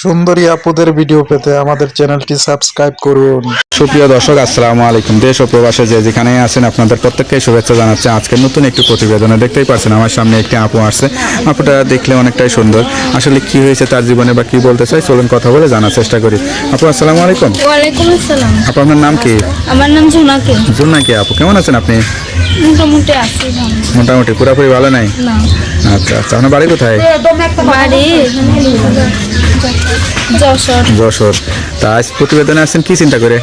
সুন্দরী আপুদের ভিডিও পেতে আমাদের চ্যানেলটি সাবস্ক্রাইব করুন। সুপ্রিয় দর্শক, আসসালামু আলাইকুম। দেশ ও প্রবাসে যে যেখানে আছেন আপনাদের প্রত্যেককে শুভেচ্ছা জানাচ্ছি আজকের নতুন একটি প্রতিবেদনে। দেখতেই পাচ্ছেন আমার সামনে একটি আপু আসছে। আপুটা দেখলে অনেকটাই সুন্দর। আসলে কি হয়েছে তার জীবনে বা কি বলতে চাই, চলুন কথা বলে জানার চেষ্টা করি। আপু আসসালামু আলাইকুম। ওয়ালাইকুম আসসালাম। আপু আপনার নাম কি? আমার নাম জোনাকি। জোনাকি আপু, কেমন আছেন আপনি? মোটামুটি আছি ভালো। মোটামুটি, পুরোপুরি ভালো নাই? না, আচ্ছা আচ্ছা, আপনার বাড়ি কোথায়? বাড়ি যশোর। যশোর। তা আজ প্রতিবেদনে আসছেন কি চিন্তা করে?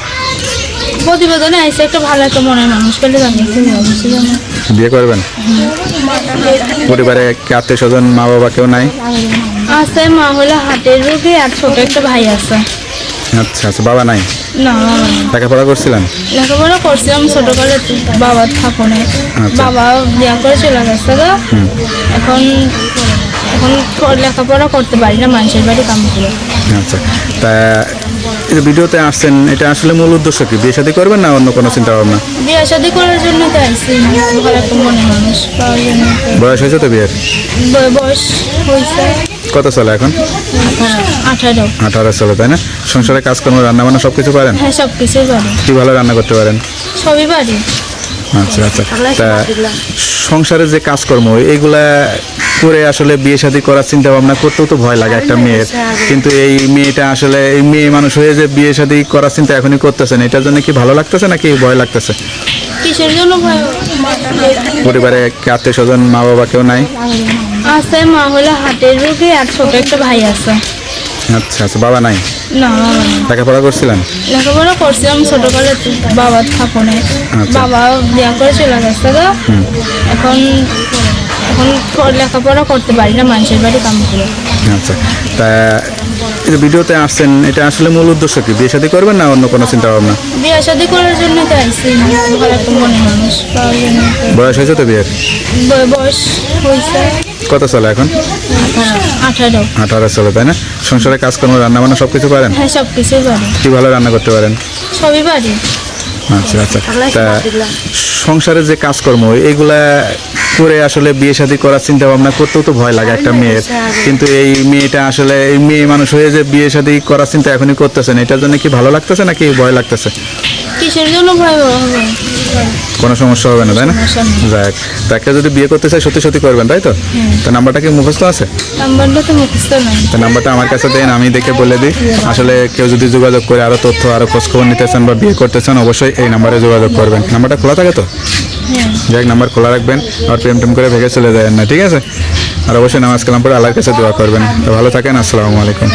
প্রতিবেদনে আইসে একটা ভালো একটা মনের মানুষ পেলে জানি বিয়ে করবেন? পরিবারে কি আত্মীয় স্বজন, মা বাবা কেউ নাই? আছে, মা হলো হাটের রোগী আর ছোট একটা ভাই আছে। আচ্ছা আচ্ছা, বাবা নাই? না, বাবা নেই। লেখাপড়া করছিলেন? লেখাপড়া করছিলাম ছোটকালে, বাবা থাকো নেই। বাবা বিয়া করে চলে গেছে গো। এখন এখন লেখাপড়া করতে পারি না, মানুষের বাড়ি কাম করে। আচ্ছা, তা এই যে ভিডিওতে আসছেন, এটা আসলে মূল উদ্দেশ্য কি? বিয়ে শাদী করবেন না অন্য কোনো চিন্তা ভাবনা? বিয়ে শাদী করার জন্য তো আইসি, ভালো একটা মনের মানুষ পাওয়ার জন্য। বয়স হয়েছে তো বিয়ের? বয়স হয়েছে কত চলে এখন? 18। 18 চলে, তাই না? সংসারে কাজকর্ম, রান্না বান্না সব কিছু পারেন? হ্যাঁ, সব কিছুই পারি, কি ভালো রান্না করতে পারেন? সবই পারি। আচ্ছা আচ্ছা, তা সংসারে যে কাজকর্ম এইগুলা করে আসলে বিয়ে শাদী করার চিন্তা ভাবনা করতেও তো ভয় লাগে একটা মেয়ের। কিন্তু এই মেয়েটা আসলে এই মেয়ে মানুষ হয়ে যে বিয়ে শাদী করার চিন্তা এখনই করতেছেন, এটার জন্য কি ভালো লাগতেছে নাকি ভয় লাগতেছে? কিসের জন্য ভয়? পরিবারে কি আত্মীয় স্বজন, মা বাবা কেউ নাই? আছে, মা হলো হাটের রোগী আর ছোট একটা ভাই আছে। আচ্ছা আচ্ছা, বাবা নাই? না, বাবা নেই। লেখাপড়া করছিলেন? লেখাপড়া করছিলাম ছোটকালে, বাবা থাকো নেই। বাবা বিয়া করে চলে গেছে গো। এখন এখন লেখাপড়া করতে পারি না, মানুষের বাড়ি কাম করে। আচ্ছা, তা এই যে ভিডিওতে আসছেন, এটা আসলে মূল উদ্দেশ্য কি? বিয়ে শাদী করবেন না অন্য কোনো চিন্তা ভাবনা? বিয়ে শাদী করার জন্য তো আইসি, ভালো একটা মনের মানুষ পাওয়ার জন্য। বয়স হয়েছে তো বিয়ের? বয়স হয়েছে কত চলে এখন? 18। 18 চলে, তাই না? সংসারে কাজকর্ম, রান্না বান্না সব কিছু পারেন? হ্যাঁ, সব কিছুই পারি, কি ভালো রান্না করতে পারেন? সবই পারি। আচ্ছা আচ্ছা, তা সংসারে যে কাজকর্ম এইগুলা করে আসলে বিয়ে শাদী করার চিন্তা ভাবনা করতেও তো ভয় লাগে একটা মেয়ের। কিন্তু এই মেয়েটা আসলে এই মেয়ে মানুষ হয়ে যে বিয়ে শাদী করার চিন্তা এখনই করতেছেন, এটার জন্য কি ভালো লাগতেছে নাকি ভয় লাগতেছে? কিসের জন্য ভয় হবে? কোনো সমস্যা হবে না, তাই না? যাক, তাকে যদি বিয়ে করতে চাই সত্যি সত্যি করবেন, তাই তো? তা নাম্বারটা কি মুখস্থ আছে? নাম্বারটা তো মুখস্থ নাই। তা নাম্বারটা আমার কাছে দেন, আমি দেখে বলে দিই। আসলে কেউ যদি যোগাযোগ করে আরো তথ্য, আরো খোঁজখবর নিতে চান বা বিয়ে করতে চান, অবশ্যই এই নাম্বারে যোগাযোগ করবেন। নাম্বারটা খোলা থাকে তো? যাক, নাম্বার খোলা রাখবেন, আর প্রেম টেম করে ভেঙে চলে যায় না, ঠিক আছে? আর অবশ্যই নামাজ কালাম পড়ে আল্লাহর কাছে দোয়া করবেন। তো ভালো থাকেন, আসসালামু আলাইকুম।